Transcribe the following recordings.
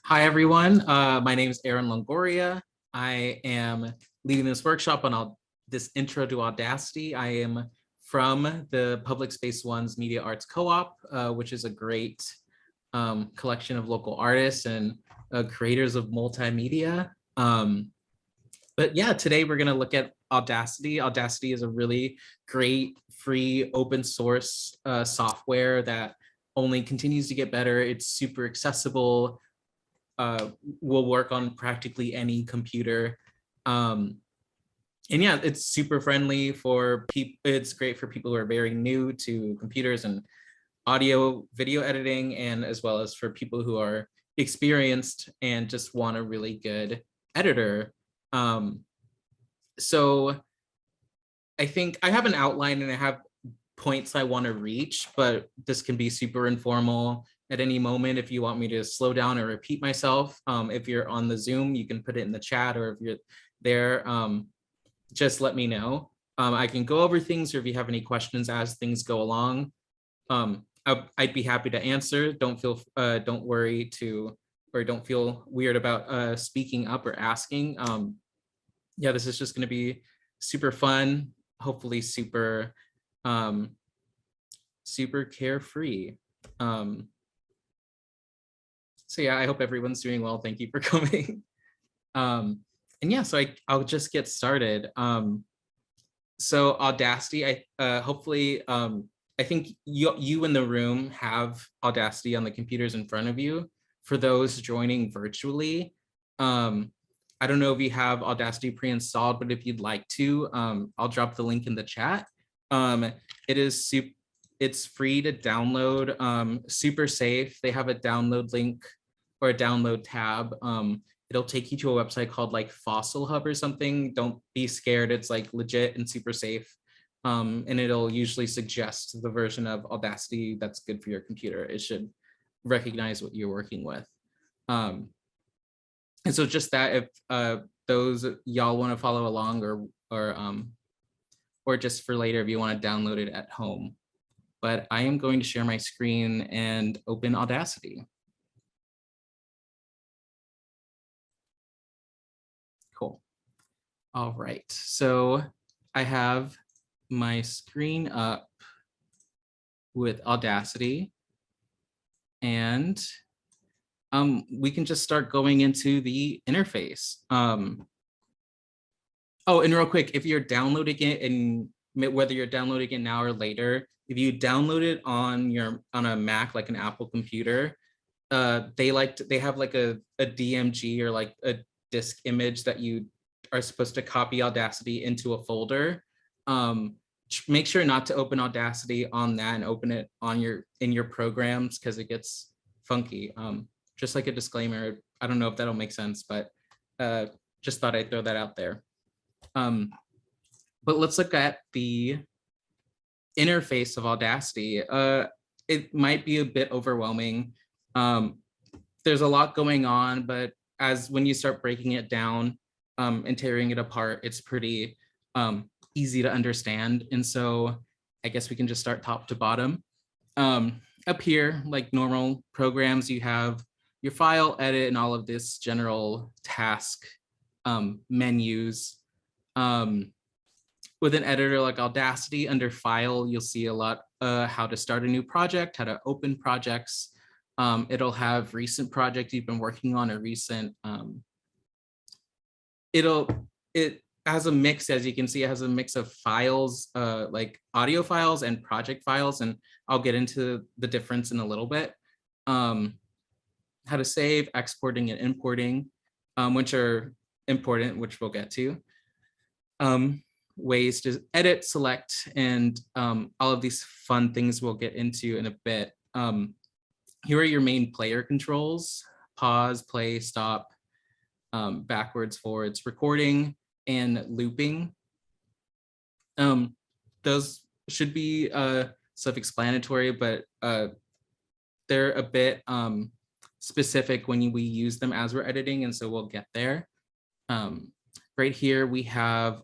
Hi, everyone. My name is Aaron Longoria. I am leading this workshop on this intro to Audacity. I am from the Public Space One's Media Arts Co-op, which is a great collection of local artists and creators of multimedia. But yeah, today we're going to look at Audacity. Audacity is a really great, free, open source software that only continues to get better. It's super accessible, will work on practically any computer. And yeah, it's super friendly for people. It's great for people who are very new to computers and audio video editing, and as well as for people who are experienced and just want a really good editor. So I think I have an outline and I have points I want to reach, but this can be super informal at any moment. If you want me to slow down or repeat myself, if you're on the Zoom, you can put it in the chat, or if you're there, just let me know. I can go over things, or if you have any questions as things go along, I'd be happy to answer. Don't worry to, or don't feel weird about speaking up or asking. Yeah, this is just going to be super fun, hopefully super super carefree. So yeah, I hope everyone's doing well. Thank you for coming. And yeah, so I'll just get started. So Audacity, hopefully, I think you in the room have Audacity on the computers in front of you. For those joining virtually, I don't know if you have Audacity pre-installed, but if you'd like to, I'll drop the link in the chat. It's free to download, super safe. They have a download link or a download tab. It'll take you to a website called like Fossil Hub or something. Don't be scared. It's like legit and super safe. And it'll usually suggest the version of Audacity that's good for your computer. It should recognize what you're working with. And so just that, if those y'all want to follow along, or just for later if you want to download it at home. But I am going to share my screen and open Audacity. Cool. All right, so I have my screen up with Audacity, and we can just start going into the interface. Oh, and real quick, if you're downloading it, and whether you're downloading it now or later, if you download it on a Mac, like an Apple computer, they have like a DMG, or like a disk image that you are supposed to copy Audacity into a folder. Make sure not to open Audacity on that and open it on in your programs, because it gets funky. Just like a disclaimer, I don't know if that'll make sense, but just thought I'd throw that out there. But let's look at the interface of Audacity. It might be a bit overwhelming. There's a lot going on, but when you start breaking it down and tearing it apart, it's pretty easy to understand. And so I guess we can just start top to bottom. Up here, like normal programs, you have your file, edit, and all of this general task menus. With an editor like Audacity, under File, you'll see a lot how to start a new project, how to open projects. It'll have recent projects you've been working on, or recent. It has a mix, as you can see, it has a mix of files, like audio files and project files, and I'll get into the difference in a little bit. How to save, exporting, and importing, which are important, which we'll get to. Ways to edit, select, and all of these fun things we'll get into in a bit. Here are your main player controls: pause, play, stop, backwards, forwards, recording, and looping. Those should be self-explanatory, but they're a bit specific when we use them as we're editing, and so we'll get there. Right here we have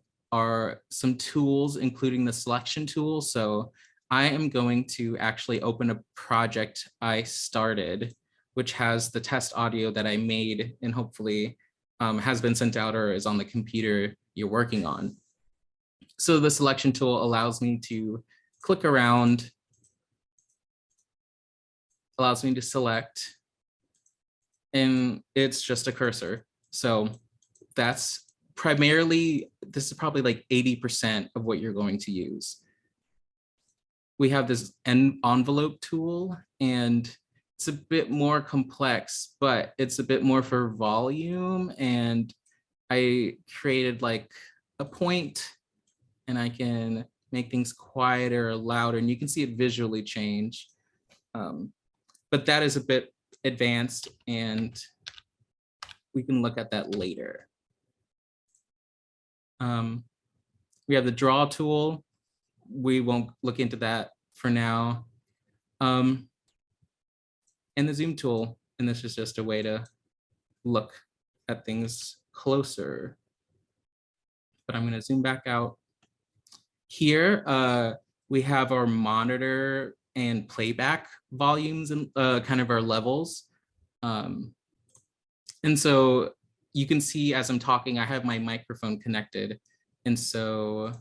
some tools, including the selection tool. So I am going to actually open a project I started which has the test audio that I made and hopefully has been sent out or is on the computer you're working on. So the selection tool allows me to click around, allows me to select, and it's just a cursor. So that's primarily, this is probably like 80% of what you're going to use. We have this envelope tool, and it's a bit more complex, but it's a bit more for volume. And I created like a point, and I can make things quieter or louder, and you can see it visually change. But that is a bit advanced, and we can look at that later. We have the draw tool. We won't look into that for now. And the zoom tool, and this is just a way to look at things closer. But I'm gonna zoom back out. Here, we have our monitor and playback volumes and kind of our levels. And so you can see as I'm talking, I have my microphone connected. And so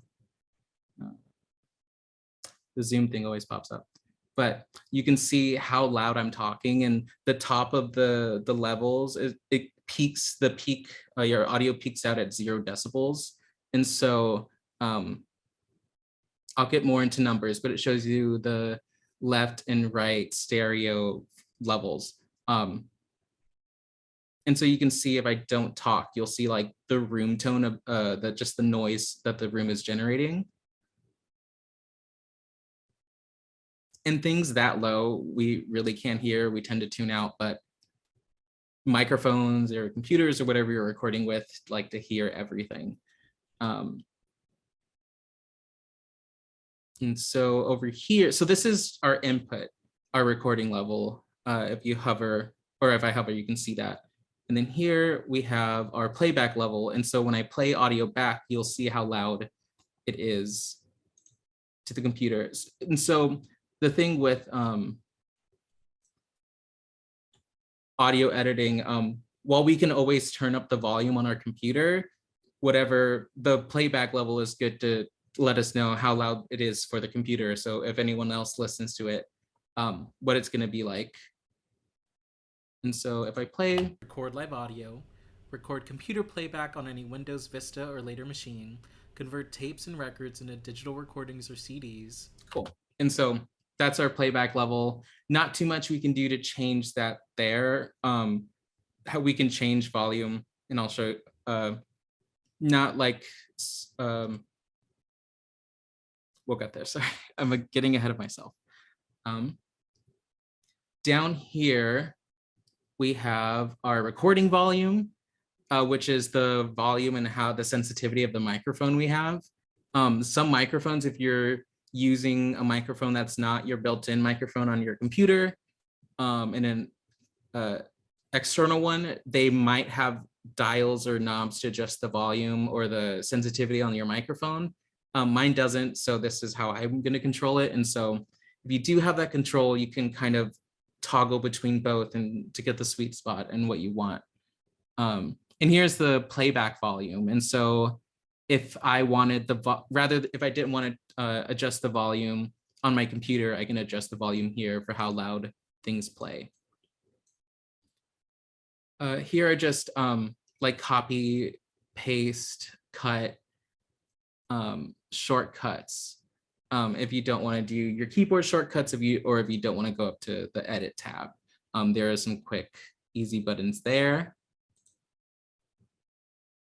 the zoom thing always pops up. But you can see how loud I'm talking, and the top of the levels, it peaks, the peak, your audio peaks out at 0 decibels. And so I'll get more into numbers, but it shows you the left and right stereo levels. And so you can see if I don't talk, you'll see like the room tone of just the noise that the room is generating. And things that low, we really can't hear, we tend to tune out, but microphones or computers or whatever you're recording with like to hear everything. And so over here, so this is our input, our recording level. If you hover, or if I hover, you can see that. And then here we have our playback level. And so when I play audio back, you'll see how loud it is to the computers. And so the thing with audio editing, while we can always turn up the volume on our computer, whatever the playback level is good to let us know how loud it is for the computer. So if anyone else listens to it, what it's going to be like. And so if I play record live audio, record computer playback on any Windows Vista or later machine, convert tapes and records into digital recordings or CDs. Cool. And so that's our playback level. Not too much we can do to change that there. How we can change volume, and I'll show not like we'll get there. Sorry, I'm getting ahead of myself. Down here, we have our recording volume, which is the volume and how the sensitivity of the microphone we have. Some microphones, if you're using a microphone that's not your built-in microphone on your computer, and an external one, they might have dials or knobs to adjust the volume or the sensitivity on your microphone. Mine doesn't, so this is how I'm going to control it. And so if you do have that control, you can kind of toggle between both and to get the sweet spot and what you want. And here's the playback volume. And so if I wanted if I didn't want to adjust the volume on my computer, I can adjust the volume here for how loud things play. Here are just like copy, paste, cut, shortcuts. If you don't want to do your keyboard shortcuts, if you don't want to go up to the edit tab, there are some quick, easy buttons there.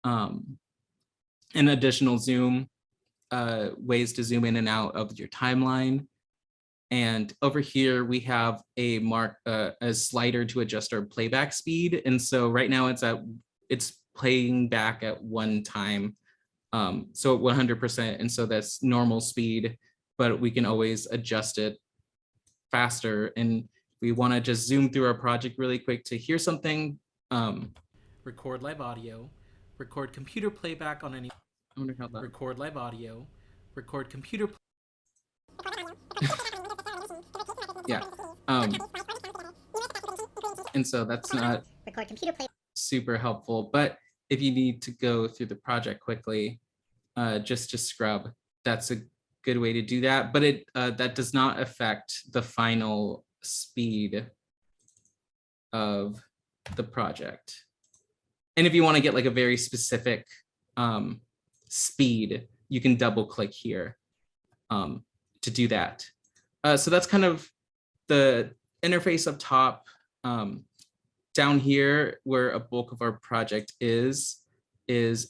An additional zoom, ways to zoom in and out of your timeline. And over here we have a slider to adjust our playback speed. And so right now it's playing back at one time. So at 100%, and so that's normal speed, but we can always adjust it faster. And we want to just zoom through our project really quick to hear something. Record live audio, record computer playback on any. I wonder how that. Record live audio, record computer. Yeah. And so that's not record computer play super helpful. But if you need to go through the project quickly, just to scrub, that's a good way to do that. But it that does not affect the final speed of the project. And if you want to get like a very specific speed, you can double click here to do that. So that's kind of the interface up top. Down here, where a bulk of our project is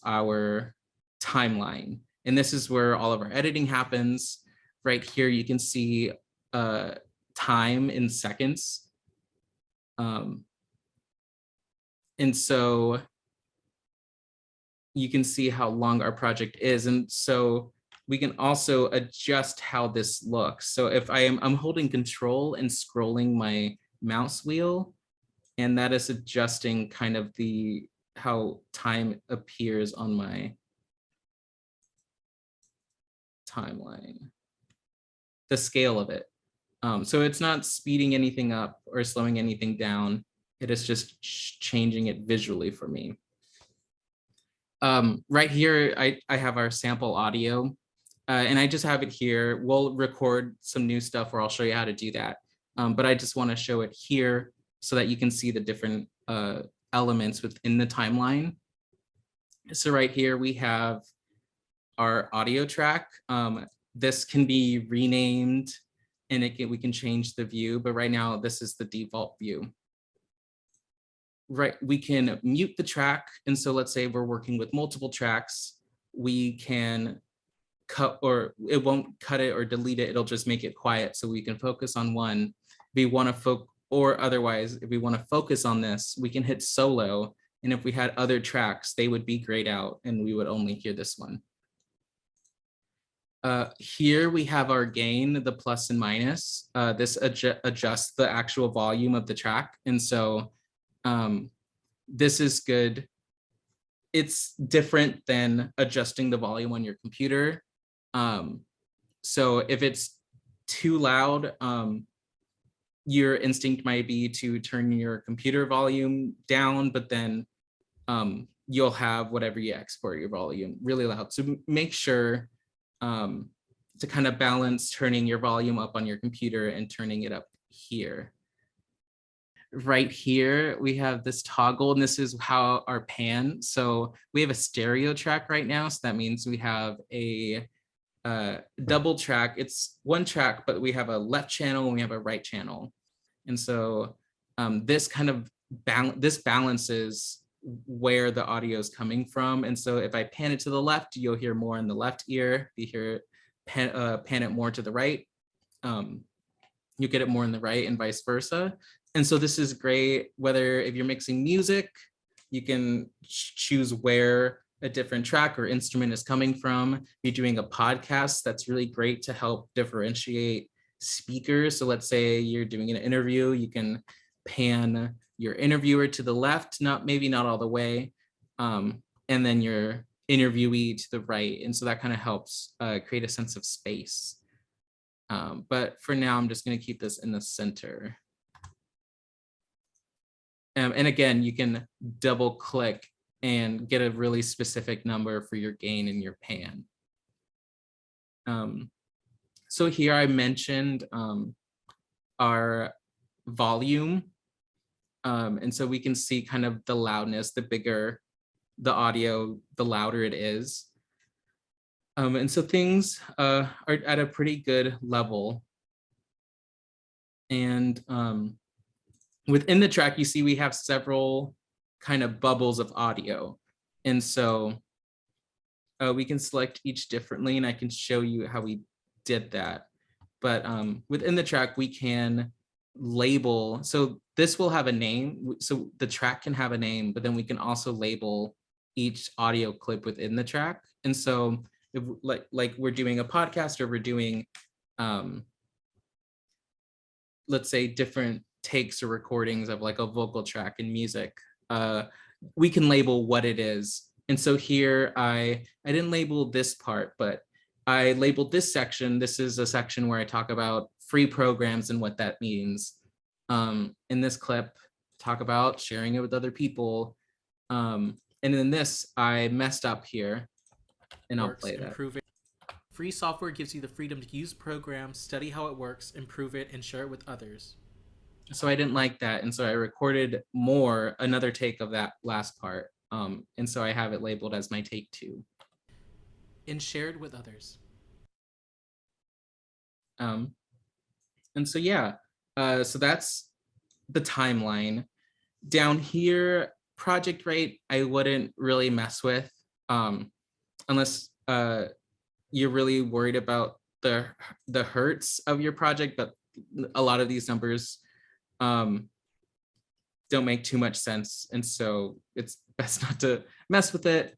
our timeline. And this is where all of our editing happens. Right here, you can see time in seconds. And so you can see how long our project is. And so we can also adjust how this looks. So if I'm holding control and scrolling my mouse wheel, and that is adjusting kind of how time appears on my timeline, the scale of it. So it's not speeding anything up or slowing anything down. It is just changing it visually for me. Right here, I have our sample audio, and I just have it here. We'll record some new stuff where I'll show you how to do that. But I just want to show it here so that you can see the different elements within the timeline. So right here, we have our audio track. This can be renamed and we can change the view, but right now this is the default view. Right, we can mute the track. And so let's say we're working with multiple tracks, we can cut, or it won't cut it or delete it, it'll just make it quiet so we can focus on one. If we want to or otherwise, if we want to focus on this, we can hit solo. And if we had other tracks, they would be grayed out and we would only hear this one. Here we have our gain, the plus and minus. This adjusts the actual volume of the track. And so this is good. It's different than adjusting the volume on your computer. So if it's too loud, your instinct might be to turn your computer volume down, but then you'll have whatever you export your volume really loud. So make sure to kind of balance turning your volume up on your computer and turning it up here. Right here, we have this toggle, and this is how our pan. So we have a stereo track right now. So that means we have a double track. It's one track, but we have a left channel and we have a right channel. And so this kind of balances where the audio is coming from. And so if I pan it to the left, you'll hear more in the left ear. If you hear pan it more to the right, you get it more in the right, and vice versa. And so this is great, whether if you're mixing music, you can choose where a different track or instrument is coming from. If you're doing a podcast, that's really great to help differentiate speakers. So let's say you're doing an interview, you can pan your interviewer to the left, maybe not all the way, and then your interviewee to the right. And so that kind of helps create a sense of space. But for now, I'm just going to keep this in the center. And again, you can double click and get a really specific number for your gain and your pan. So here I mentioned our volume. And so we can see kind of the loudness, the bigger the audio, the louder it is. And so things are at a pretty good level. And within the track, you see we have several kind of bubbles of audio. And so we can select each differently, and I can show you how we did that. But within the track, we can label. So this will have a name. So the track can have a name, but then we can also label each audio clip within the track. And so if like we're doing a podcast, or we're doing, let's say, different takes or recordings of like a vocal track in music, we can label what it is. And so here I didn't label this part, but I labeled this section. This is a section where I talk about free programs and what that means. In this clip, talk about sharing it with other people. And in this, I messed up here, and I'll Works, play that. improve it. Free software gives you the freedom to use programs, study how it works, improve it, and share it with others. So I didn't like that, and so I recorded another take of that last part. And so I have it labeled as my take 2. And shared with others. And so yeah, so that's the timeline. Down here, project rate, I wouldn't really mess with, unless you're really worried about the hertz of your project, but a lot of these numbers don't make too much sense, and so it's best not to mess with it.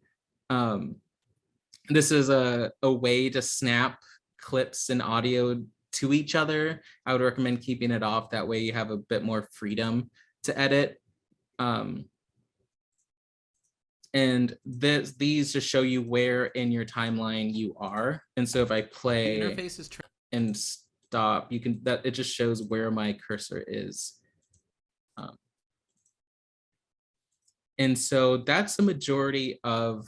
This is a way to snap clips and audio to each other. I would recommend keeping it off. That way you have a bit more freedom to edit. And these just show you where in your timeline you are. And so if I play Interface is and stop, it just shows where my cursor is. And so that's the majority of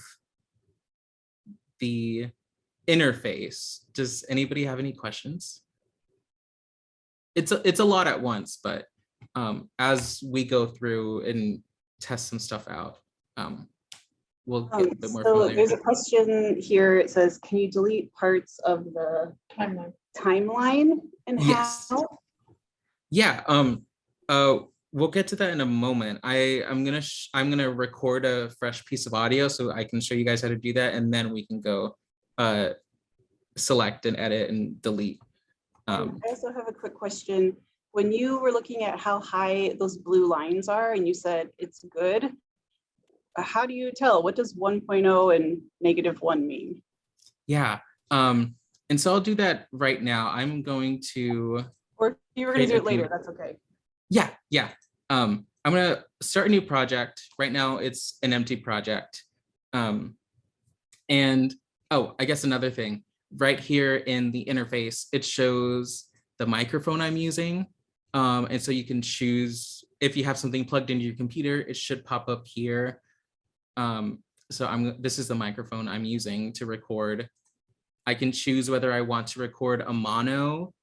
the interface. Does anybody have any questions? It's a lot at once, but as we go through and test some stuff out, we'll get a bit more familiar. There's a question here. It says, can you delete parts of the timeline and Yes. how? Yeah. We'll get to that in a moment. I'm gonna record a fresh piece of audio so I can show you guys how to do that, and then we can go select and edit and delete. I also have a quick question. When you were looking at how high those blue lines are and you said it's good, how do you tell? What does 1.0 and -1 mean? Yeah, and so I'll do that right now. I'm going to, or if you were going to do it later, that's okay. Yeah. I'm gonna start a new project. Right now it's an empty project. And I guess another thing, right here in the interface, it shows the microphone I'm using. And so you can choose, if you have something plugged into your computer, it should pop up here. So this is the microphone I'm using to record. I can choose whether I want to record a mono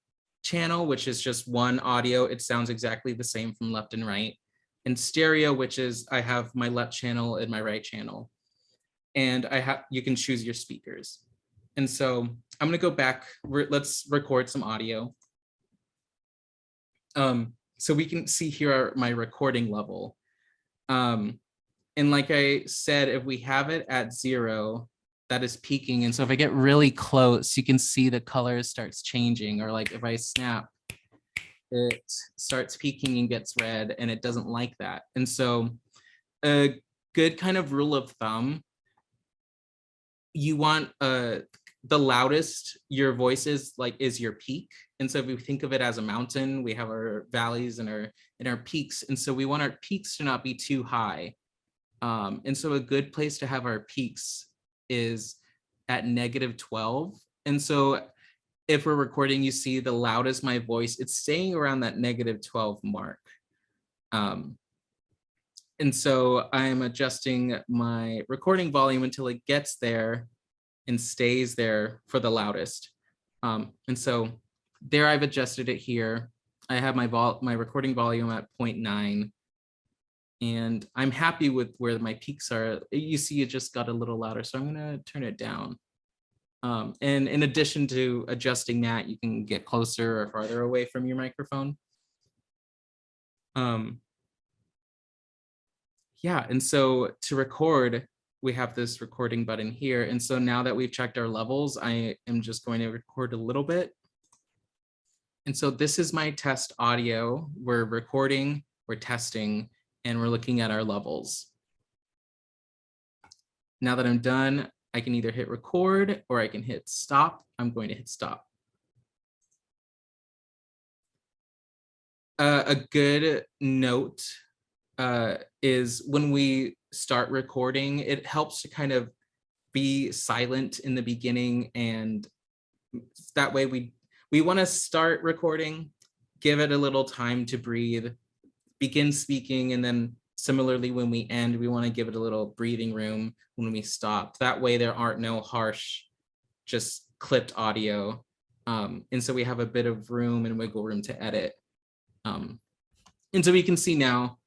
channel, which is just one audio. It sounds exactly the same from left and right. And stereo, which is I have my left channel and my right channel. And you can choose your speakers. And so I'm gonna go back, let's record some audio. So we can see here my recording level. And like I said, if we have it at 0, that is peaking. And so if I get really close, you can see the color starts changing, or like if I snap, it starts peaking and gets red, and it doesn't like that. And so a good kind of rule of thumb, you want the loudest your voice is your peak. And so if we think of it as a mountain, we have our valleys and our peaks. And so we want our peaks to not be too high. And so a good place to have our peaks is at -12. And so if we're recording, you see the loudest my voice, it's staying around that -12 mark. And so I'm adjusting my recording volume until it gets there and stays there for the loudest. And so there I've adjusted it here. I have my recording volume at 0.9. And I'm happy with where my peaks are. You see it just got a little louder, so I'm gonna turn it down. And in addition to adjusting that, you can get closer or farther away from your microphone. Yeah, and so to record, we have this recording button here. And so now that we've checked our levels, I am just going to record a little bit. And so this is my test audio. We're recording, we're testing, and we're looking at our levels. Now that I'm done, I can either hit record or I can hit stop. I'm going to hit stop. A good note is when we start recording, it helps to kind of be silent in the beginning, and that way we want to start recording, give it a little time to breathe, begin speaking, and then similarly when we end, we want to give it a little breathing room when we stop. That way there aren't no harsh, just clipped audio. And so we have a bit of room and wiggle room to edit. And so we can see now,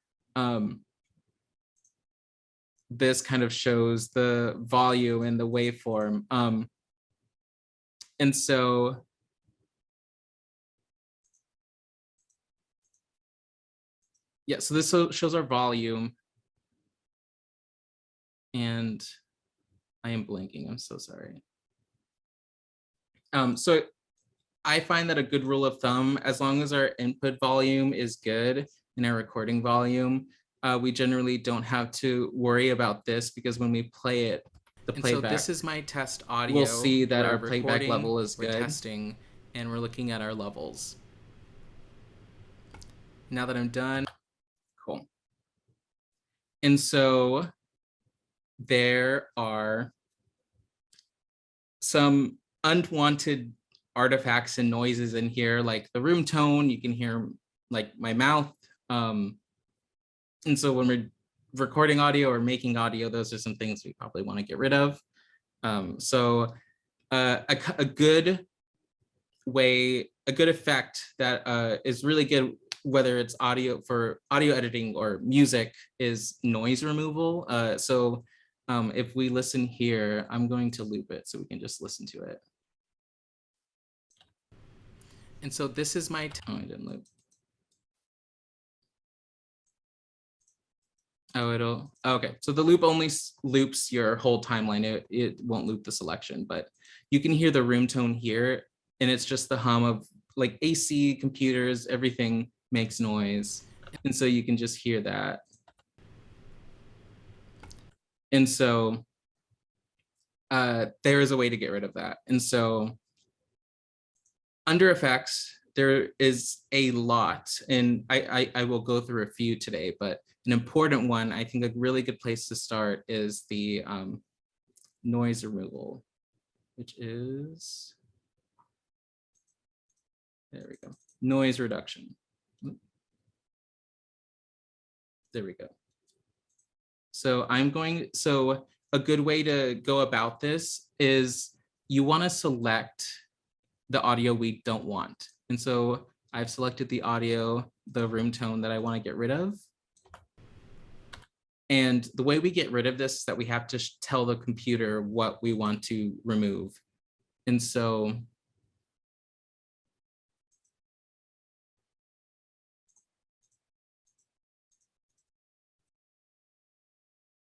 this kind of shows the volume and the waveform. And so yeah, so this shows our volume. And I am blanking, I'm so sorry. So I find that a good rule of thumb, as long as our input volume is good and our recording volume, we generally don't have to worry about this, because when we play it, the playback, so this is my test audio. we'll see that we're our playback level is we're good. testing, and we're looking at our levels. Now that I'm done. Cool. And so there are some unwanted artifacts and noises in here, like the room tone. You can hear like my mouth. And so when we're recording audio or making audio, those are some things we probably want to get rid of. So a good way, a good effect that is really good, whether it's audio for audio editing or music, is noise removal. So if we listen here, I'm going to loop it so we can just listen to it. And so this is my oh, I didn't loop. Oh, it'll, okay. So the loop only loops your whole timeline. It won't loop the selection, but you can hear the room tone here, and it's just the hum of like AC, computers, everything makes noise. And so you can just hear that. And so there is a way to get rid of that. And so under effects, there is a lot, and I will go through a few today, but an important one, I think a really good place to start is the noise removal, which is, there we go, noise reduction. There we go. So so a good way to go about this is you want to select the audio we don't want. And so I've selected the audio, the room tone that I want to get rid of. And the way we get rid of this is that we have to tell the computer what we want to remove. And so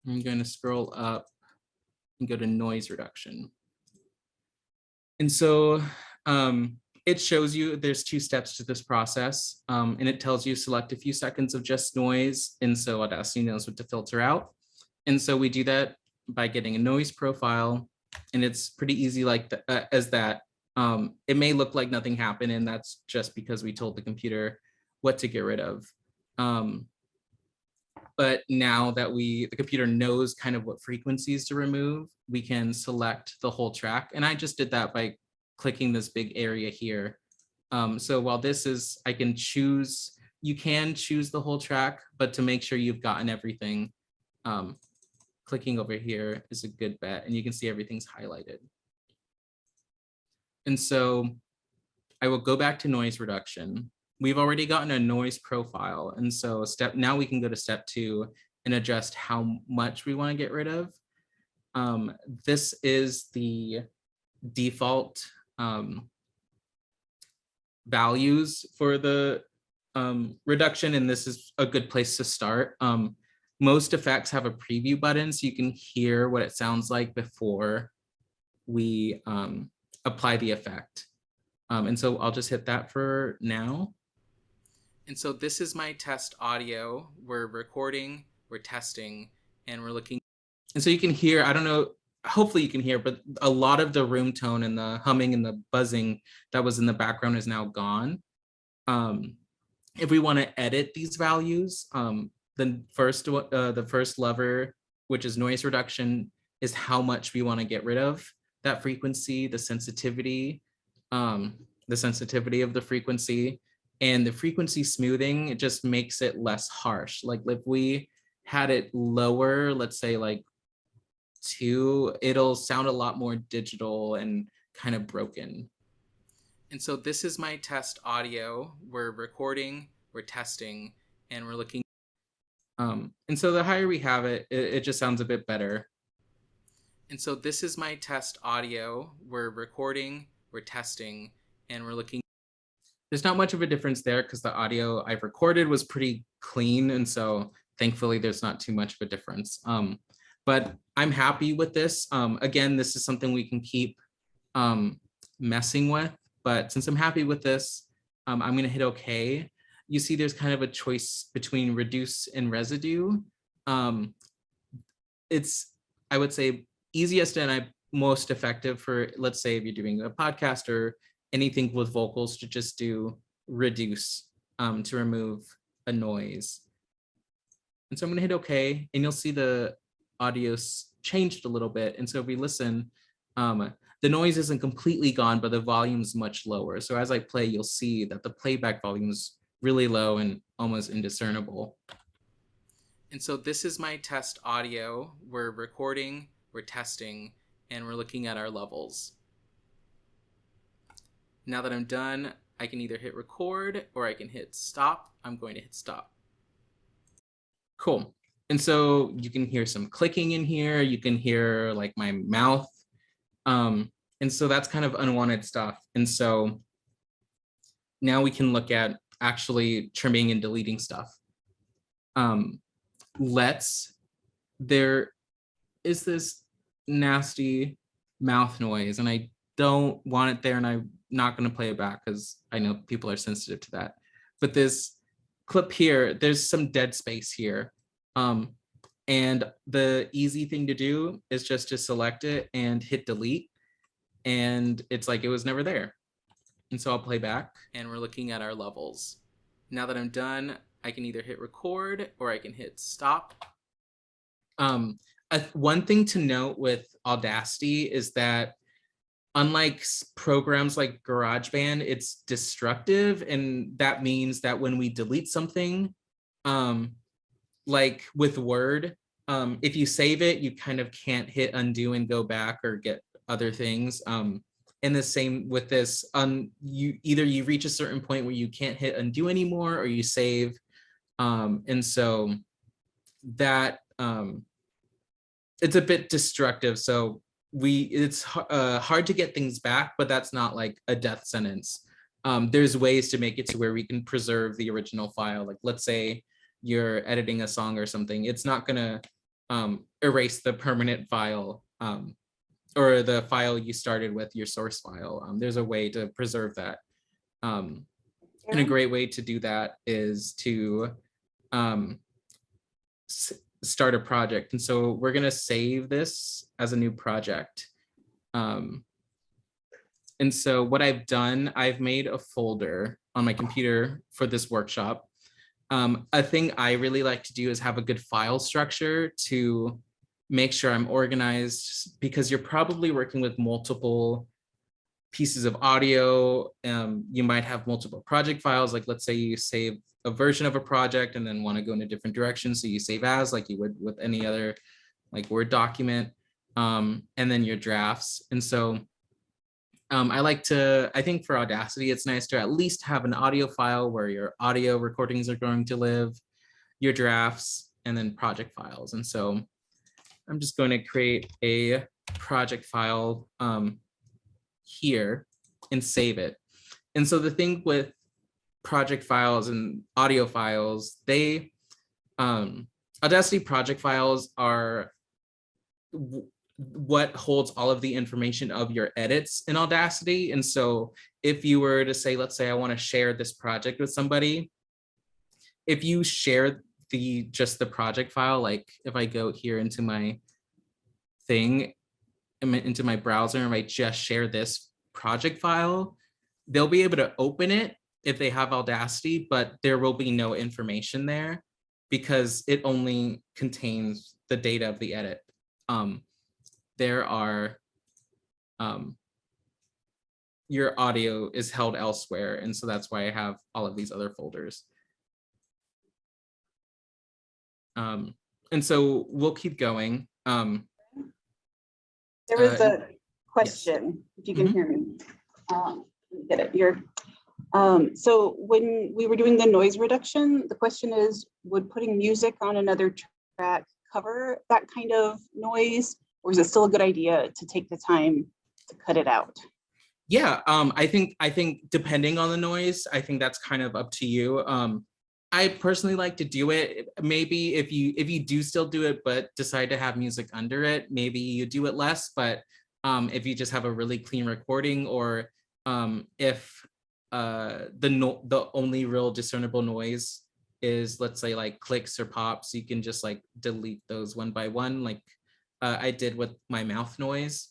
I'm going to scroll up and go to noise reduction. And so it shows you there's 2 steps to this process, and it tells you select a few seconds of just noise. And so Audacity knows what to filter out. And so we do that by getting a noise profile, and it's pretty easy like as that. It may look like nothing happened, and that's just because we told the computer what to get rid of. But now that the computer knows kind of what frequencies to remove, we can select the whole track. And I just did that by clicking this big area here. So while this is, I can choose, you can choose the whole track, but to make sure you've gotten everything, clicking over here is a good bet, and you can see everything's highlighted. And so I will go back to noise reduction. We've already gotten a noise profile. And so now we can go to step 2 and adjust how much we want to get rid of. This is the default values for the reduction, and this is a good place to start. Most effects have a preview button, so you can hear what it sounds like before we apply the effect. And so I'll just hit that for now. And so this is my test audio. We're recording, we're testing, and we're looking. And so you can hear, I don't know, hopefully you can hear, but a lot of the room tone and the humming and the buzzing that was in the background is now gone. If we want to edit these values, then the first lever, which is noise reduction, is how much we want to get rid of that frequency, the sensitivity of the frequency. And the frequency smoothing, it just makes it less harsh. Like if we had it lower, let's say like 2, it'll sound a lot more digital and kind of broken. And so this is my test audio. We're recording, we're testing, and we're looking. And so the higher we have it, it just sounds a bit better. And so this is my test audio. We're recording, we're testing, and we're looking. There's not much of a difference there because the audio I've recorded was pretty clean. And so thankfully there's not too much of a difference. But I'm happy with this. Again, this is something we can keep messing with. But since I'm happy with this, I'm going to hit OK. You see there's kind of a choice between reduce and residue. It's, I would say, easiest and most effective for, let's say, if you're doing a podcast or anything with vocals, to just do reduce to remove a noise. And so I'm going to hit OK, and you'll see the audio changed a little bit. And so if we listen, the noise isn't completely gone, but the volume's much lower. So as I play, you'll see that the playback volume is really low and almost indiscernible. And so this is my test audio. We're recording, we're testing, and we're looking at our levels. Now that I'm done, I can either hit record or I can hit stop. I'm going to hit stop. Cool. And so you can hear some clicking in here. You can hear like my mouth. And so that's kind of unwanted stuff. And so now we can look at actually trimming and deleting stuff. There is this nasty mouth noise, and I don't want it there, and I'm not going to play it back because I know people are sensitive to that. But this clip here, there's some dead space here. And the easy thing to do is just to select it and hit delete. And it's like it was never there. And so I'll play back. And we're looking at our levels. Now that I'm done, I can either hit record or I can hit stop. One thing to note with Audacity is that unlike programs like GarageBand, it's destructive. And that means that when we delete something, like with Word, if you save it, you kind of can't hit undo and go back or get other things. And the same with this, you reach a certain point where you can't hit undo anymore, or you save. And so that it's a bit destructive. So it's hard to get things back, but that's not like a death sentence. There's ways to make it to where we can preserve the original file. Like let's say you're editing a song or something, it's not gonna erase the permanent file or the file you started with, your source file. There's a way to preserve that. And a great way to do that is to start a project. And so we're gonna save this as a new project. And so what I've done, I've made a folder on my computer for this workshop. A thing I really like to do is have a good file structure to make sure I'm organized, because you're probably working with multiple pieces of audio. You might have multiple project files. Like let's say you save a version of a project and then want to go in a different direction. So you save as like you would with any other like Word document, and then your drafts. And so I think for Audacity, it's nice to at least have an audio file where your audio recordings are going to live, your drafts, and then project files. And so I'm just going to create a project file here and save it. And so the thing with project files and audio files, Audacity project files are what holds all of the information of your edits in Audacity. And so if you were to say, let's say I want to share this project with somebody, if you share just the project file, like if I go here into my thing, into my browser, and I just share this project file, they'll be able to open it if they have Audacity, but there will be no information there because it only contains the data of the edit. There are your audio is held elsewhere. And so that's why I have all of these other folders. And so we'll keep going. There was a question, if you can Mhm. hear me. Let me get it here. So when we were doing the noise reduction, the question is, would putting music on another track cover that kind of noise? Or is it still a good idea to take the time to cut it out? Yeah, I think depending on the noise, I think that's kind of up to you. I personally like to do it. Maybe if you do still do it, but decide to have music under it, maybe you do it less. But if you just have a really clean recording, or if the only real discernible noise is, let's say, like clicks or pops, you can just like delete those one by one, like I did with my mouth noise.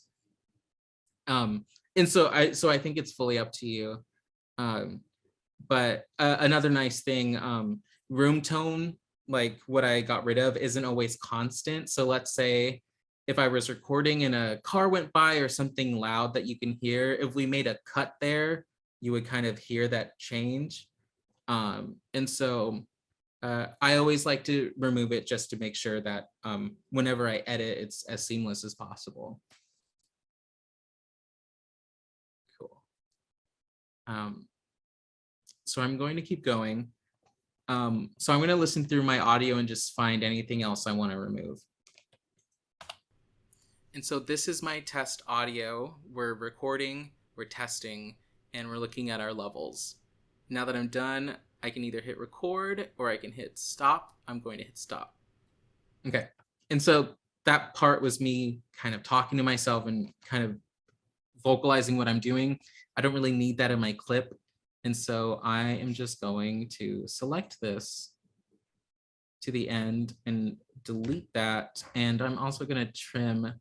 And so I think it's fully up to you. But another nice thing, room tone, like what I got rid of, isn't always constant. So let's say if I was recording and a car went by or something loud that you can hear, if we made a cut there, you would kind of hear that change. And so I always like to remove it just to make sure that whenever I edit, it's as seamless as possible. Cool. So I'm going to keep going. So I'm going to listen through my audio and just find anything else I want to remove. And so this is my test audio. We're recording, we're testing, and we're looking at our levels. Now that I'm done, I can either hit record or I can hit stop. I'm going to hit stop. Okay. And so that part was me kind of talking to myself and kind of vocalizing what I'm doing. I don't really need that in my clip. And so I am just going to select this to the end and delete that. And I'm also going to trim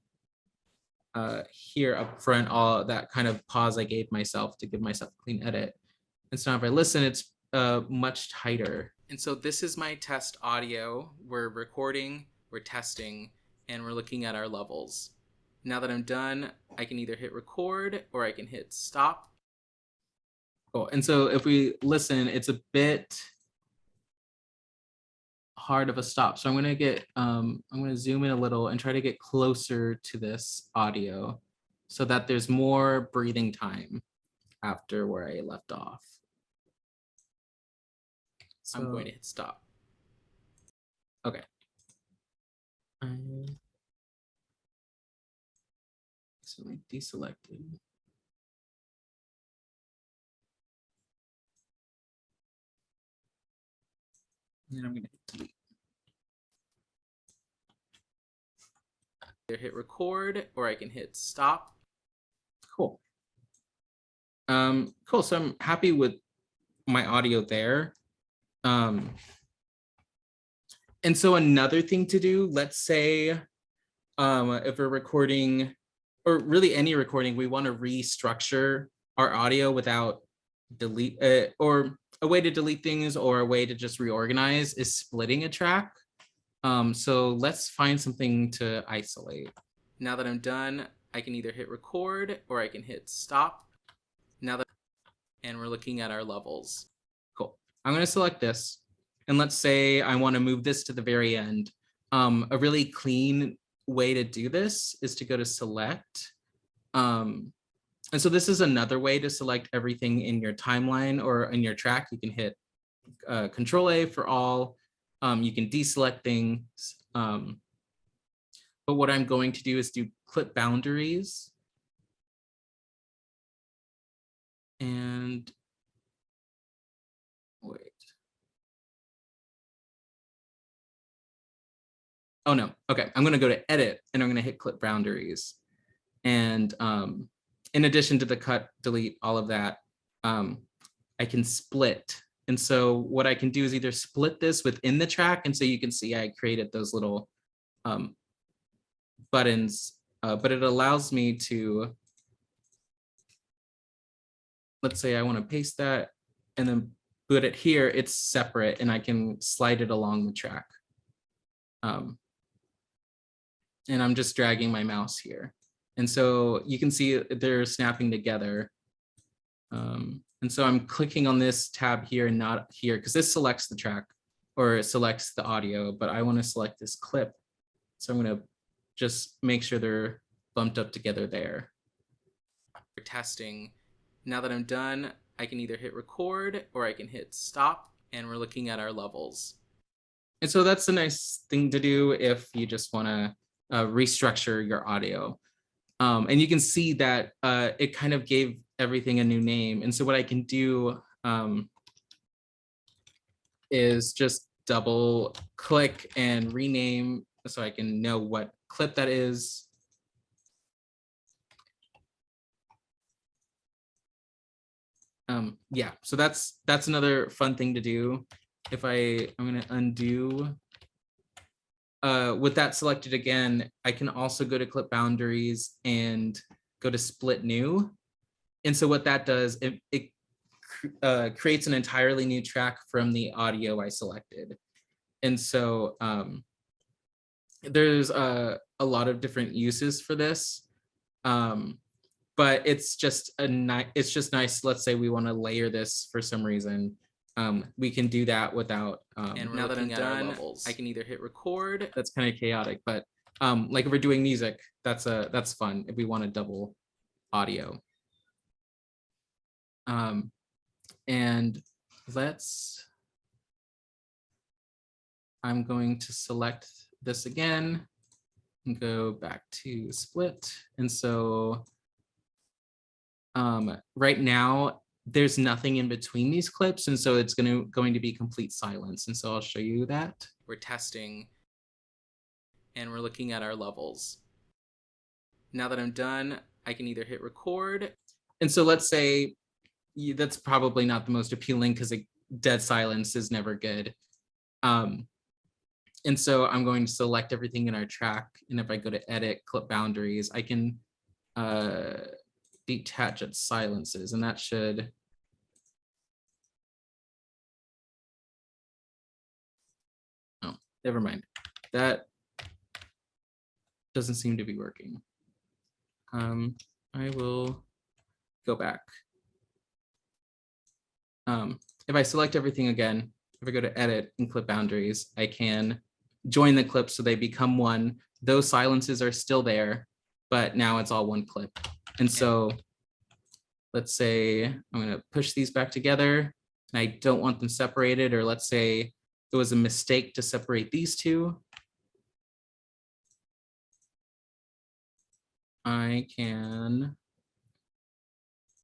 here up front all that kind of pause I gave myself to give myself a clean edit. And so now if I listen, it's much tighter. And so this is my test audio. We're recording, we're testing, and we're looking at our levels. Now that I'm done, I can either hit record or I can hit stop. Cool. And so if we listen, it's a bit hard of a stop. So I'm going to zoom in a little and try to get closer to this audio so that there's more breathing time after where I left off. So I'm going to hit stop. Okay. So we deselected. And then I'm going to hit delete. Either hit record or I can hit stop. Cool. Cool. So I'm happy with my audio there. And so another thing to do, let's say if we're recording, or really any recording, we want to restructure our audio without delete or a way to delete things or a way to just reorganize is splitting a track. So let's find something to isolate. Now that I'm done, I can either hit record or I can hit stop. And we're looking at our levels. Cool. I'm going to select this. And let's say I want to move this to the very end. A really clean way to do this is to go to select. And so this is another way to select everything in your timeline or in your track. You can hit Control A for all. You can deselect things. But what I'm going to do is do clip boundaries. And wait. Oh no, okay. I'm gonna go to edit and I'm gonna hit clip boundaries. And in addition to the cut, delete, all of that, I can split. And so what I can do is either split this within the track. And so you can see I created those little buttons, but it allows me to, let's say I want to paste that and then put it here, it's separate and I can slide it along the track. And I'm just dragging my mouse here. And so you can see they're snapping together. And so I'm clicking on this tab here and not here because this selects the track or it selects the audio, but I want to select this clip. So I'm going to just make sure they're bumped up together there. For testing. Now that I'm done, I can either hit record or I can hit stop, and we're looking at our levels. And so that's a nice thing to do if you just want to restructure your audio. And you can see that it kind of gave everything a new name. And so what I can do is just double click and rename so I can know what clip that is. Yeah, so that's another fun thing to do. If I'm going to undo. With that selected again, I can also go to clip boundaries and go to split new. And so what that does, it creates an entirely new track from the audio I selected. And so there's a lot of different uses for this. But it's just nice. Let's say we want to layer this for some reason. We can do that without. And now that I'm done, I can either hit record. That's kind of chaotic, but like if we're doing music, that's fun if we want to double audio. And I'm going to select this again and go back to split. And so right now there's nothing in between these clips. And so it's going to be complete silence. And so I'll show you that. We're testing and we're looking at our levels. Now that I'm done, I can either hit record. And so let's say that's probably not the most appealing because dead silence is never good. And so I'm going to select everything in our track. And if I go to edit clip boundaries, I can detach its silences, and that should. Oh, never mind. That doesn't seem to be working. I will go back. If I select everything again, if I go to edit and clip boundaries, I can join the clips so they become one. Those silences are still there, but now it's all one clip. And so let's say I'm going to push these back together and I don't want them separated, or let's say it was a mistake to separate these two. I can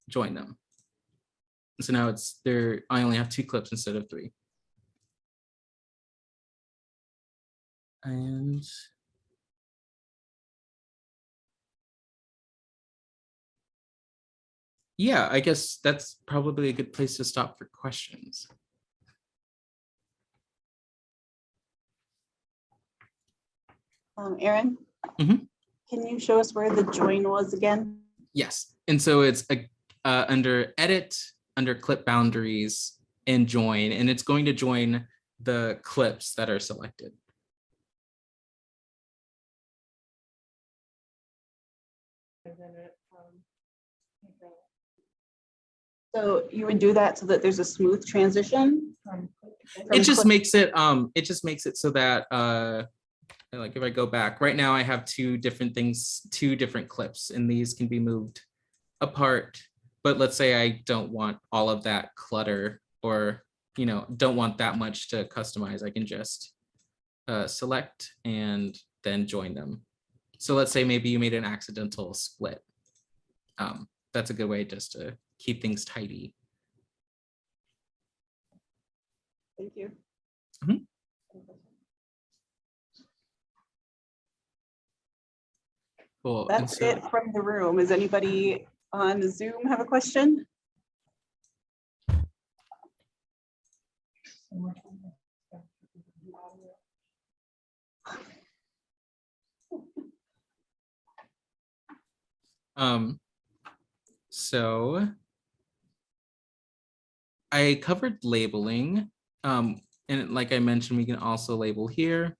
join them. So now I only have 2 clips instead of 3. And yeah, I guess that's probably a good place to stop for questions. Aaron, can you show us where the join was again? Yes, and so it's under edit, under clip boundaries, and join, and it's going to join the clips that are selected. So you would do that so that there's a smooth transition? It just makes it so that like if I go back right now, I have 2 different things, 2 different clips, and these can be moved apart. But let's say I don't want all of that clutter, or don't want that much to customize. I can just select and then join them. So let's say maybe you made an accidental split. That's a good way just to keep things tidy. Thank you. Cool. That's it from the room. Does anybody on Zoom have a question? So I covered labeling, and like I mentioned, we can also label here.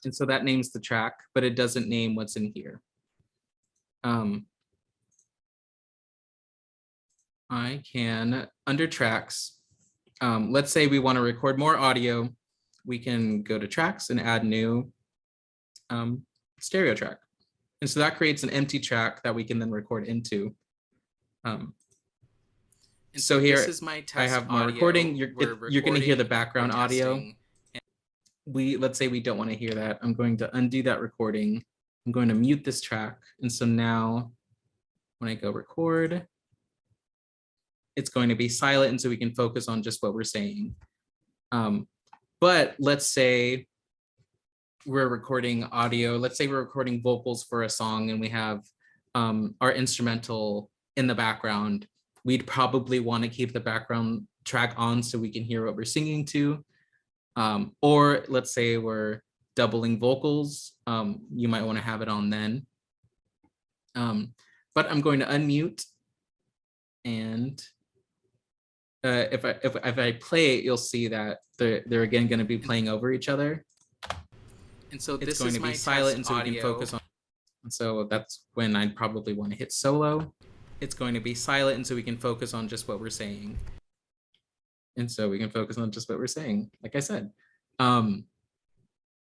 And so that names the track, but it doesn't name what's in here. I can, under tracks, let's say we want to record more audio, we can go to tracks and add new stereo track. And so that creates an empty track that we can then record into. And so here this is my test I have my audio. recording. You're going to hear the background audio. testing. Let's say we don't want to hear that. I'm going to undo that recording. I'm going to mute this track. And so now when I go record, it's going to be silent, and so we can focus on just what we're saying. But let's say we're recording audio. Let's say we're recording vocals for a song and we have our instrumental in the background. We'd probably want to keep the background track on so we can hear what we're singing to. Or let's say we're doubling vocals. You might want to have it on then. But I'm going to unmute, and if I play it, you'll see that they're again going to be playing over each other. And so it's going to be silent, and so we can focus on. And so that's when I'd probably want to hit solo. It's going to be silent, and so we can focus on just what we're saying. And so we can focus on just what we're saying, like I said. And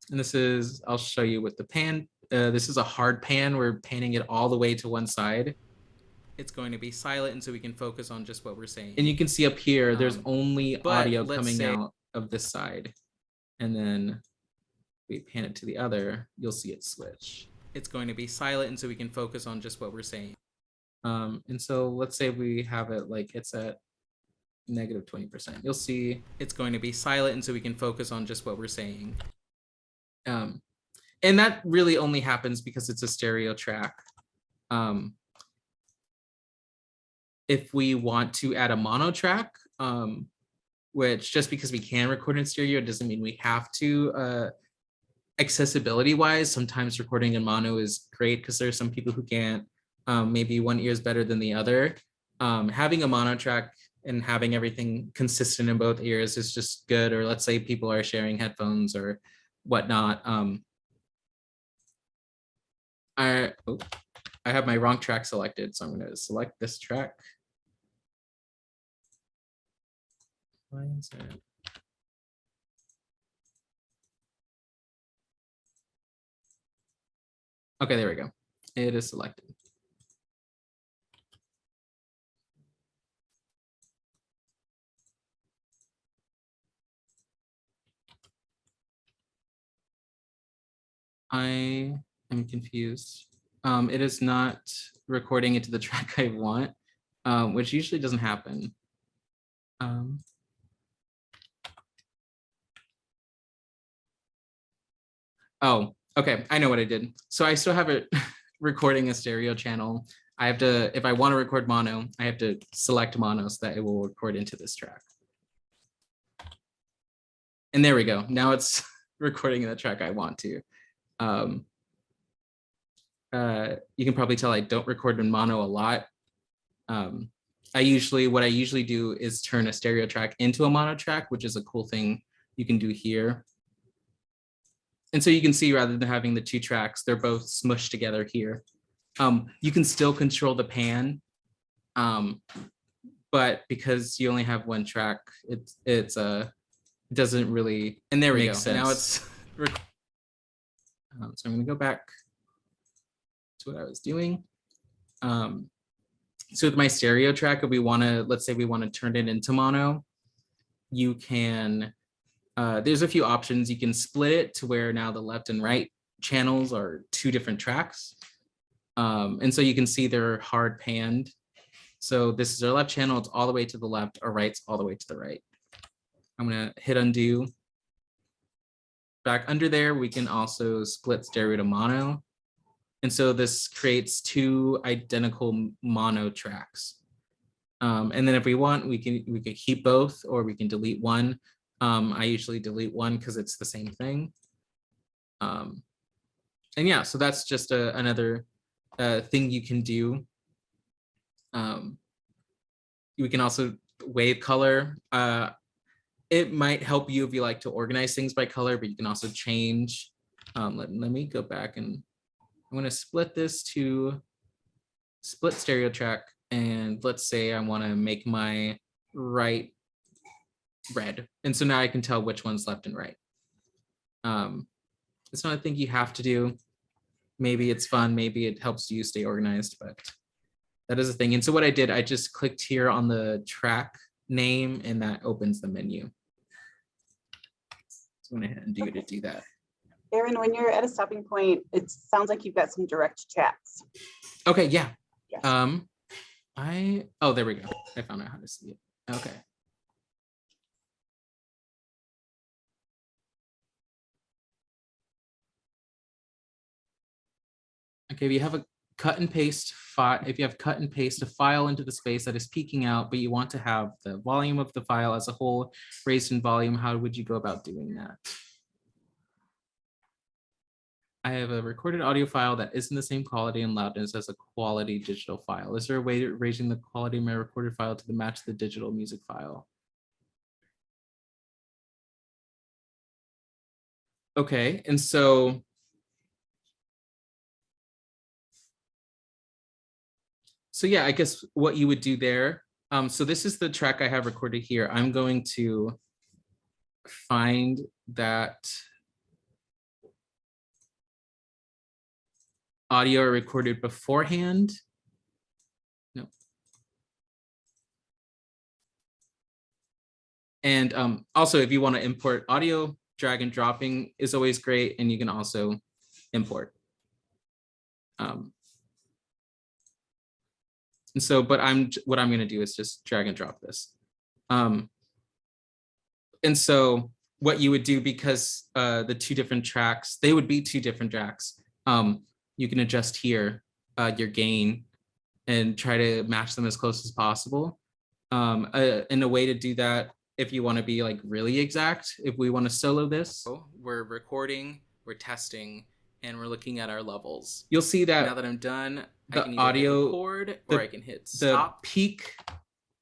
this is, I'll show you with the pan. This is a hard pan. We're panning it all the way to one side. It's going to be silent, and so we can focus on just what we're saying. And you can see up here, there's only audio coming out of this side. And then we pan it to the other, you'll see it switch. It's going to be silent, and so we can focus on just what we're saying. And so let's say we have it like it's at negative 20%. You'll see it's going to be silent, and so we can focus on just what we're saying. And that really only happens because it's a stereo track. If we want to add a mono track, which just because we can record in stereo doesn't mean we have to. Accessibility wise, sometimes recording in mono is great because there are some people who can't. Maybe one ear is better than the other. Having a mono track and having everything consistent in both ears is just good. Or let's say people are sharing headphones or whatnot. I have my wrong track selected, so I'm going to select this track. Why is it? Okay, there we go. It is selected. I am confused. It is not recording into the track I want, which usually doesn't happen. Oh, okay, I know what I did. So I still have it recording a stereo channel. I have to, if I want to record mono, I have to select mono so that it will record into this track. And there we go. Now it's recording in the track I want to. You can probably tell I don't record in mono a lot. What I usually do is turn a stereo track into a mono track, which is a cool thing you can do here. And so you can see rather than having the two tracks, they're both smushed together here. You can still control the pan, but because you only have one track, it doesn't really. And there we go. Sense. Now it's. So I'm going to go back to what I was doing. So with my stereo track, if we want to, let's say we want to turn it into mono, you can. There's a few options. You can split it to where now the left and right channels are two different tracks. And so you can see they're hard panned. So this is our left channel, it's all the way to the left, our right's all the way to the right. I'm gonna hit undo. Back under there, we can also split stereo to mono. And so this creates two identical mono tracks. And then if we want, we could keep both, or we can delete one. I usually delete one because it's the same thing. And yeah, so that's just another thing you can do. We can also wave color. It might help you if you like to organize things by color, but you can also change. Let me go back, and I'm going to split this to split stereo track. And let's say I want to make my right red. And so now I can tell which one's left and right. It's not a thing you have to do. Maybe it's fun, maybe it helps you stay organized, but that is a thing. And so what I did, I just clicked here on the track name and that opens the menu. So I went ahead and do that. Aaron, when you're at a stopping point, it sounds like you've got some direct chats. Okay, yeah. Yes. Oh, there we go. I found out how to see it. Okay. Okay, if you have a cut and paste file, if you have cut and paste a file into the space that is peeking out, but you want to have the volume of the file as a whole raised in volume, how would you go about doing that? I have a recorded audio file that isn't the same quality and loudness as a quality digital file. Is there a way of raising the quality of my recorded file to match the digital music file? Okay, and so yeah, I guess what you would do there. So this is the track I have recorded here. I'm going to find that audio recorded beforehand. No. And also, if you want to import audio, drag and dropping is always great, and you can also import. And so, but what I'm going to do is just drag and drop this. And so what you would do, because the two different tracks, they would be two different tracks. You can adjust here your gain and try to match them as close as possible. And a way to do that, if you want to be like really exact, if we want to solo this, we're recording, we're testing, and we're looking at our levels. You'll see that now that I'm done, I can either hit record or I can hit stop. The peak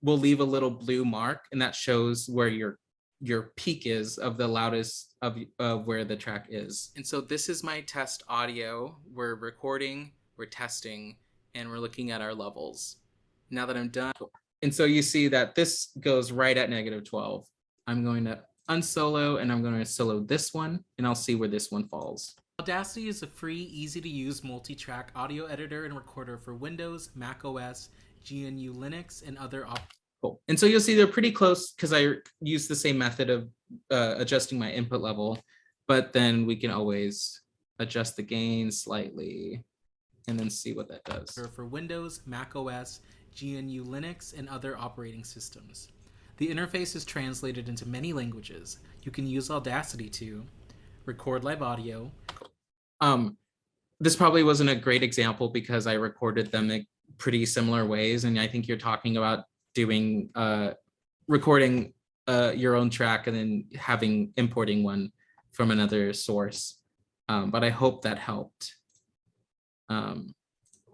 will leave a little blue mark, and that shows where your peak is of the loudest of where the track is. And so this is my test audio. We're recording, we're testing, and we're looking at our levels. Now that I'm done. And so you see that this goes right at -12. I'm going to unsolo and I'm going to solo this one, and I'll see where this one falls. Audacity is a free, easy-to-use multi-track audio editor and recorder for Windows, Mac OS, GNU Linux, and other Cool. And so you'll see they're pretty close because I use the same method of adjusting my input level, but then we can always adjust the gain slightly and then see what that does. For Windows, Mac OS, GNU Linux, and other operating systems. The interface is translated into many languages. You can use Audacity to record live audio. This probably wasn't a great example because I recorded them in pretty similar ways, and I think you're talking about doing recording your own track and then importing one from another source. But I hope that helped.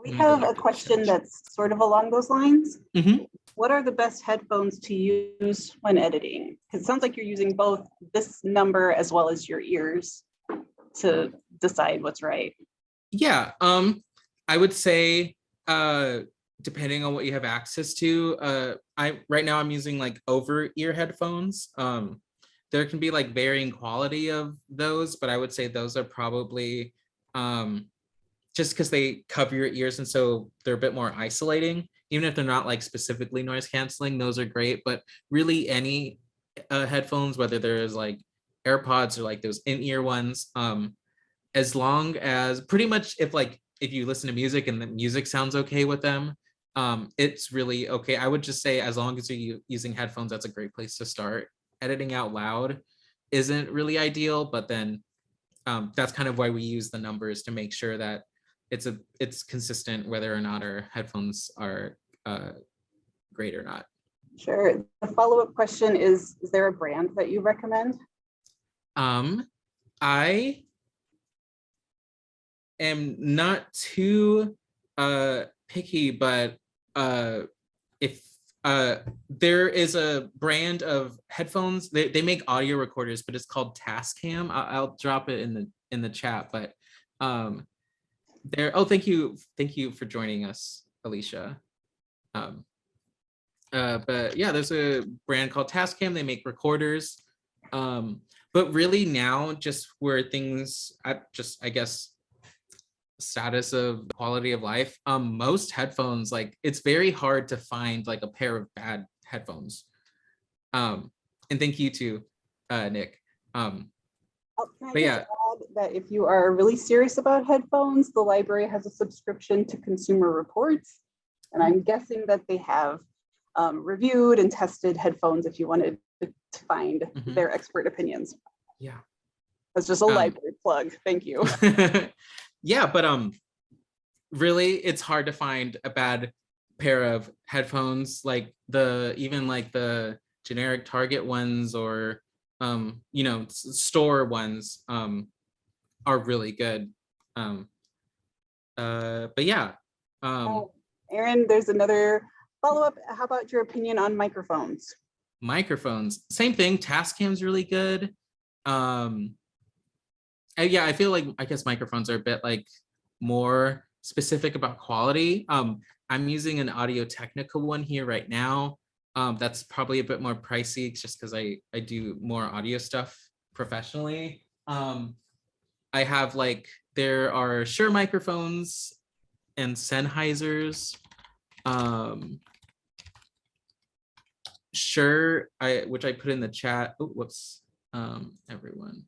We have a question that's sort of along those lines. Mm-hmm. What are the best headphones to use when editing? Because it sounds like you're using both this number as well as your ears to decide what's right. Yeah, I would say depending on what you have access to, right now I'm using like over-ear headphones. There can be like varying quality of those, but I would say those are probably just because they cover your ears, and so they're a bit more isolating. Even if they're not like specifically noise canceling, those are great. But really any headphones, whether there's like AirPods or like those in-ear ones, as long as pretty much if you listen to music and the music sounds okay with them, it's really okay. I would just say as long as you're using headphones, that's a great place to start. Editing out loud isn't really ideal, but then that's kind of why we use the numbers to make sure that it's consistent whether or not our headphones are great or not. Sure. The follow-up question is there a brand that you recommend? I am not too picky, but if there is a brand of headphones, they make audio recorders, but it's called Tascam. I'll drop it in the chat, but thank you for joining us, Alicia. Um, but yeah, there's a brand called Tascam. They make recorders. But really now, just where things, I guess, status of quality of life, most headphones, like it's very hard to find like a pair of bad headphones. And thank you to Nick. Can I But just yeah, add that if you are really serious about headphones, the library has a subscription to Consumer Reports. And I'm guessing that they have reviewed and tested headphones if you wanted to find their expert opinions. yeah. That's just a library plug. Thank you. Yeah, but really it's hard to find a bad pair of headphones, like even like the generic Target ones or you know, store ones are really good. But yeah. Aaron, there's another follow-up. How about your opinion on microphones? Microphones, same thing. Tascam's really good. Yeah, I feel like, I guess microphones are a bit like more specific about quality. I'm using an Audio-Technica one here right now. That's probably a bit more pricey just because I do more audio stuff professionally. I have like, there are Shure microphones and Sennheisers. Shure, which I put in the chat. Oh, whoops, everyone.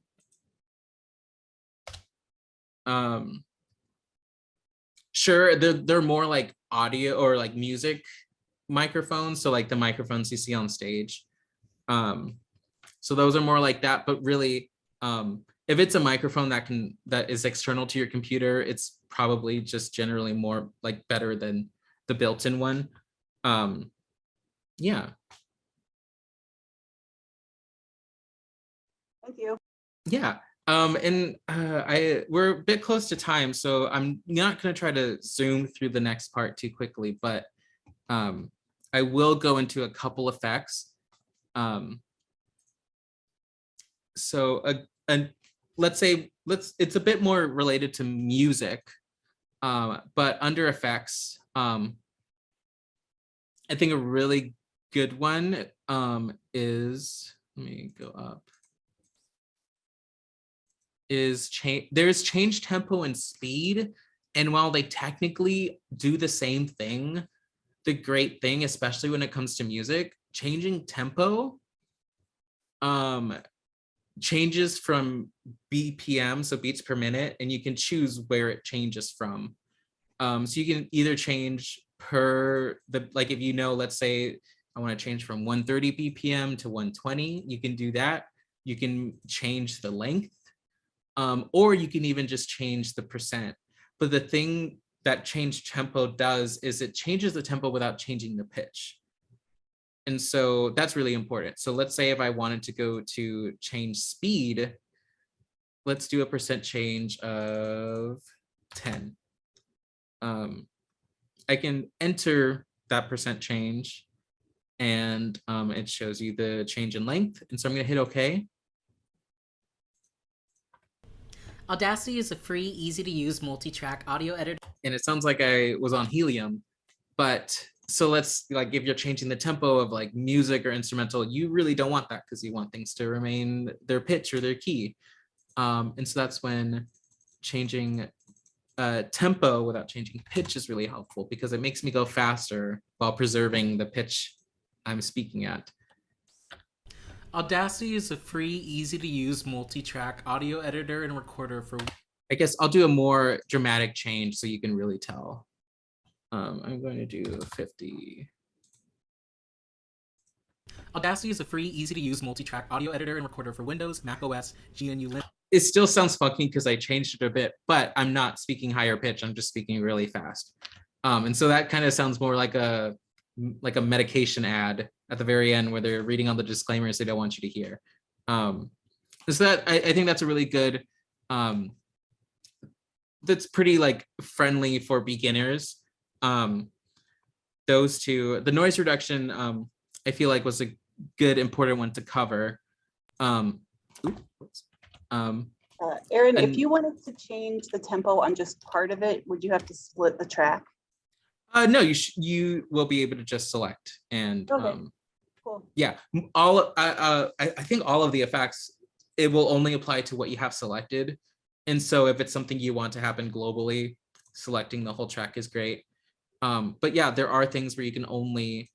Sure, they're more like audio or like music microphones, so like the microphones you see on stage. So those are more like that, but really, if it's a microphone that is external to your computer, it's probably just generally more like better than the built-in one. Yeah. Thank you. Yeah. And we're a bit close to time, so I'm not going to try to zoom through the next part too quickly, but I will go into a couple effects. So let's say it's a bit more related to music, but under effects, I think a really good one is, let me go up, is there's change tempo and speed. And while they technically do the same thing, the great thing, especially when it comes to music, changing tempo changes from BPM, so beats per minute, and you can choose where it changes from. So you can either change per like if you know, let's say I want to change from 130 BPM to 120, you can do that. You can change the length. Or you can even just change the percent. But the thing that change tempo does is it changes the tempo without changing the pitch. And so that's really important. So let's say if I wanted to go to change speed, let's do a percent change of 10. I can enter that percent change and it shows you the change in length. And so I'm going to hit OK. Audacity is a free, easy-to-use multi-track audio editor. And it sounds like I was on helium, but so let's like, if you're changing the tempo of like music or instrumental, you really don't want that because you want things to remain their pitch or their key. And so that's when changing tempo without changing pitch is really helpful because it makes me go faster while preserving the pitch I'm speaking at. Audacity is a free, easy-to-use multi-track audio editor and recorder for... I guess I'll do a more dramatic change so you can really tell. I'm going to do 50. Audacity is a free, easy-to-use multi-track audio editor and recorder for Windows, Mac OS, GNU Linux. It still sounds funky because I changed it a bit, but I'm not speaking higher pitch. I'm just speaking really fast. And so that kind of sounds more like a medication ad at the very end where they're reading all the disclaimers they don't want you to hear. So that I think that's a really good, that's pretty like friendly for beginners. Those two, the noise reduction, I feel like was a good important one to cover. Aaron, if you wanted to change the tempo on just part of it, would you have to split the track? No, you will be able to just select and Okay, cool. yeah, I think all of the effects, it will only apply to what you have selected. And so if it's something you want to happen globally, selecting the whole track is great. But yeah, there are things where you can only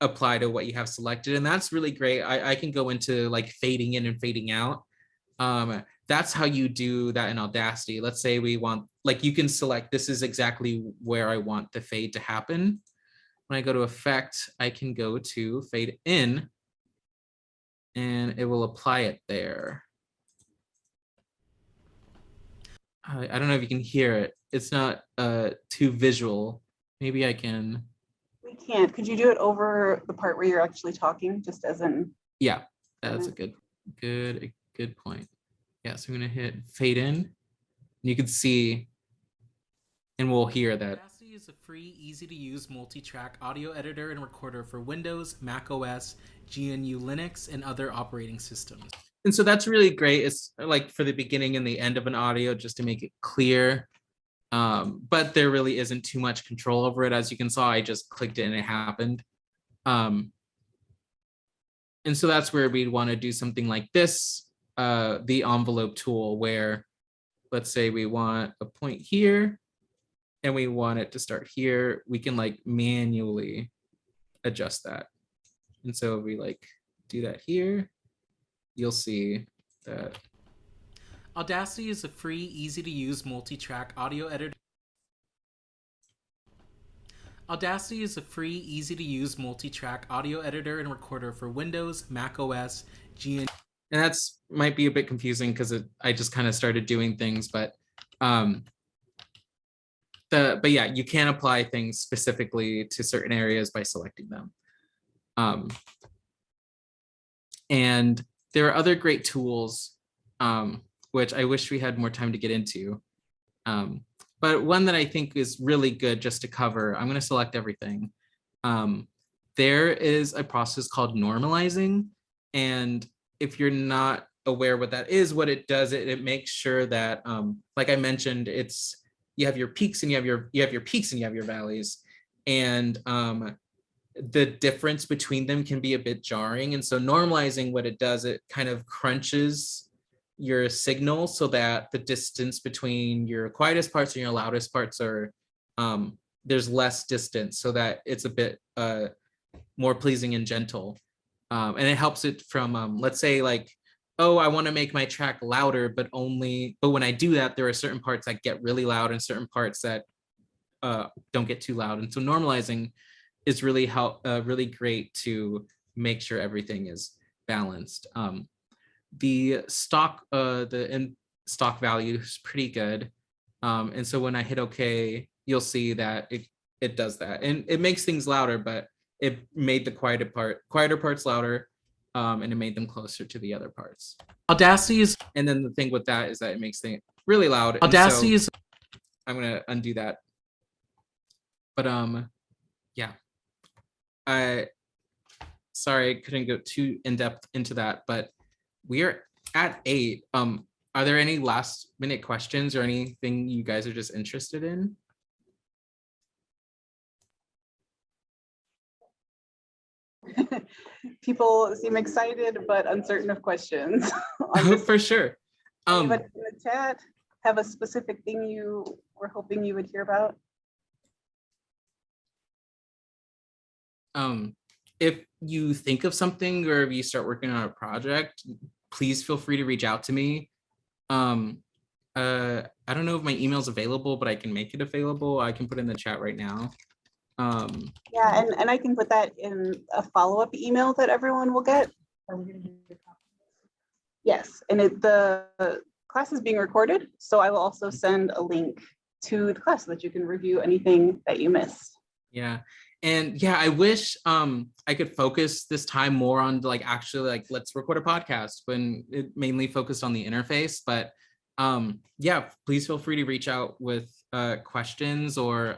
apply to what you have selected, and that's really great. I can go into like fading in and fading out. That's how you do that in Audacity. Let's say we want, like, you can select, this is exactly where I want the fade to happen. When I go to effect, I can go to fade in and it will apply it there. I don't know if you can hear it. It's not too visual. Maybe I can. We can't. Could you do it over the part where you're actually talking, just as in? Yeah, that's a good point. Yeah, so I'm gonna hit fade in. You can see, and we'll hear that. Audacity is a free, easy-to-use multi-track audio editor and recorder for Windows, Mac OS, GNU Linux, and other operating systems. And so that's really great. It's like for the beginning and the end of an audio, just to make it clear. But there really isn't too much control over it. As you can saw, I just clicked it and it happened. And so that's where we'd want to do something like this, the envelope tool, where let's say we want a point here and we want it to start here. We can like manually adjust that. And so if we like do that here, you'll see that. Audacity is a free, easy-to-use multi-track audio editor. Audacity is a free, easy-to-use multi-track audio editor and recorder for Windows, Mac OS, GNU. And that's might be a bit confusing because I just kind of started doing things, but yeah, you can apply things specifically to certain areas by selecting them. And there are other great tools, which I wish we had more time to get into. But one that I think is really good just to cover, I'm going to select everything. There is a process called normalizing. And if you're not aware what that is, what it does, it makes sure that, like I mentioned, you have your peaks and you have your peaks and you have your valleys. And the difference between them can be a bit jarring. And so normalizing, what it does, it kind of crunches your signal so that the distance between your quietest parts and your loudest parts are, there's less distance so that it's a bit more pleasing and gentle. And it helps it from, let's say like, oh, I want to make my track louder, but when I do that, there are certain parts that get really loud and certain parts that don't get too loud. And so normalizing is really really great to make sure everything is balanced. The stock value is pretty good. And so when I hit OK, you'll see that it does that. And it makes things louder, but it made the quieter parts louder, and it made them closer to the other parts. Audacity is... And then the thing with that is that it makes things really loud. Audacity is... I'm going to undo that. But yeah. Sorry, I couldn't go too in-depth into that, but we are at 8. Are there any last minute questions or anything you guys are just interested in? People seem excited but uncertain of questions. For sure. Anybody in the chat have a specific thing you were hoping you would hear about? If you think of something or if you start working on a project, please feel free to reach out to me. I don't know if my email's available, but I can make it available. I can put it in the chat right now. Yeah, and I can put that in a follow-up email that everyone will get. Yes, and the class is being recorded, so I will also send a link to the class so that you can review anything that you missed. Yeah. And yeah, I wish I could focus this time more on like actually like let's record a podcast when it mainly focused on the interface. But yeah, please feel free to reach out with questions or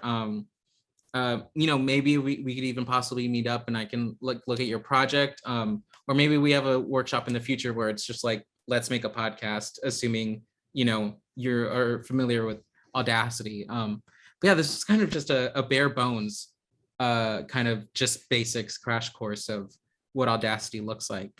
maybe we could even possibly meet up and I can look at your project, or maybe we have a workshop in the future where it's just like let's make a podcast, assuming you are familiar with Audacity. yeah, this is kind of just a bare bones, kind of just basics crash course of what Audacity looks like.